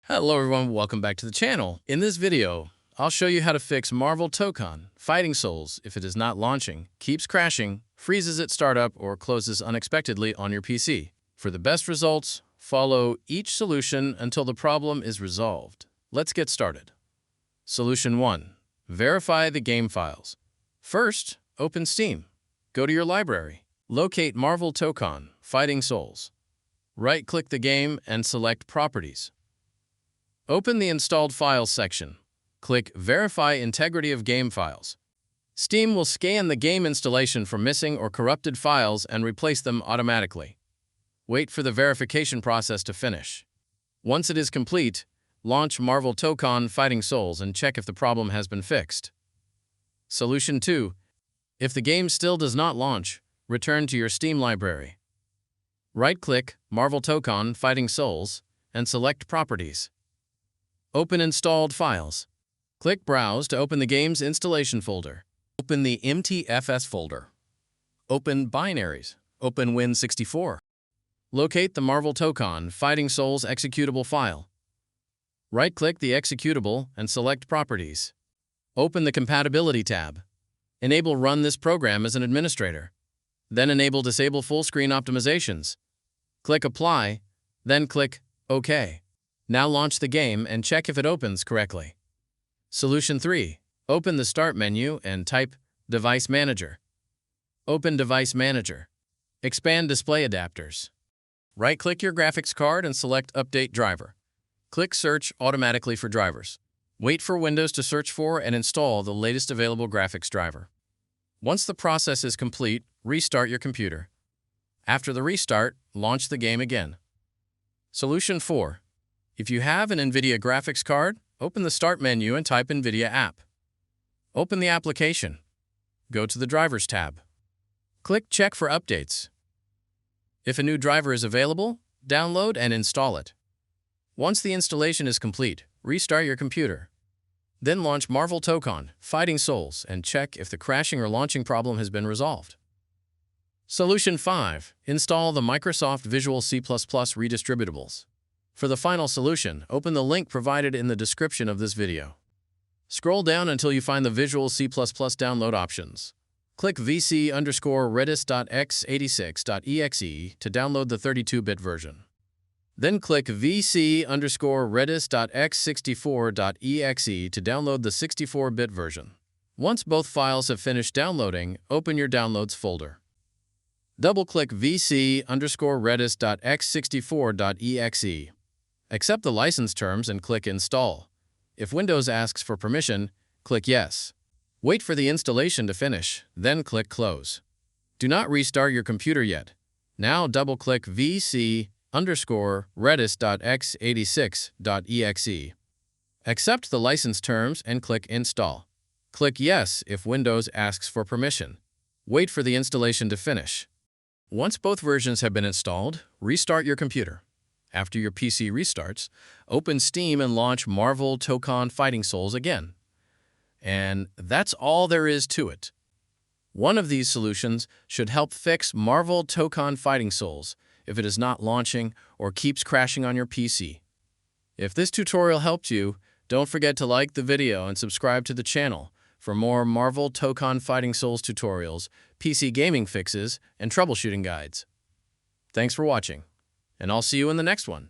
Hello everyone, welcome back to the channel. In this video, I'll show you how to fix Marvel Tōkon Fighting Souls if it is not launching, keeps crashing, freezes at startup, or closes unexpectedly on your PC. For the best results, follow each solution until the problem is resolved. Let's get started. Solution 1. Verify the game files. First, open Steam. Go to your library. Locate Marvel Tōkon Fighting Souls. Right-click the game and select Properties. Open the Installed Files section. Click Verify Integrity of Game Files. Steam will scan the game installation for missing or corrupted files and replace them automatically. Wait for the verification process to finish. Once it is complete, launch Marvel Tōkon Fighting Souls and check if the problem has been fixed. Solution 2. If the game still does not launch, return to your Steam library. Right-click Marvel Tōkon Fighting Souls and select Properties. Open Installed Files. Click Browse to open the game's installation folder. Open the MTFS folder. Open Binaries. Open Win64. Locate the Marvel Tōkon Fighting Souls executable file. Right-click the executable and select Properties. Open the Compatibility tab. Enable Run this program as an administrator. Then enable Disable Full Screen Optimizations. Click Apply, then click OK. Now launch the game and check if it opens correctly. Solution 3. Open the Start menu and type Device Manager. Open Device Manager. Expand Display Adapters. Right-click your graphics card and select Update Driver. Click Search automatically for drivers. Wait for Windows to search for and install the latest available graphics driver. Once the process is complete, restart your computer. After the restart, launch the game again. Solution 4. If you have an NVIDIA graphics card, open the Start menu and type NVIDIA App. Open the application. Go to the Drivers tab. Click Check for updates. If a new driver is available, download and install it. Once the installation is complete, restart your computer. Then launch Marvel Tōkon Fighting Souls and check if the crashing or launching problem has been resolved. Solution 5. Install the Microsoft Visual C++ redistributables. For the final solution, open the link provided in the description of this video. Scroll down until you find the Visual C++ download options. Click vc_redis.x86.exe to download the 32-bit version. Then click vc_redis.x64.exe to download the 64-bit version. Once both files have finished downloading, open your Downloads folder. Double-click vc_redis.x64.exe. Accept the license terms and click Install. If Windows asks for permission, click Yes. Wait for the installation to finish, then click Close. Do not restart your computer yet. Now double-click vc_redis.x86.exe. Accept the license terms and click Install. Click Yes if Windows asks for permission. Wait for the installation to finish. Once both versions have been installed, restart your computer. After your PC restarts, open Steam and launch Marvel Tōkon Fighting Souls again. And that's all there is to it. One of these solutions should help fix Marvel Tōkon Fighting Souls if it is not launching or keeps crashing on your PC. If this tutorial helped you, don't forget to like the video and subscribe to the channel for more Marvel Tōkon Fighting Souls tutorials, PC gaming fixes, and troubleshooting guides. Thanks for watching, and I'll see you in the next one.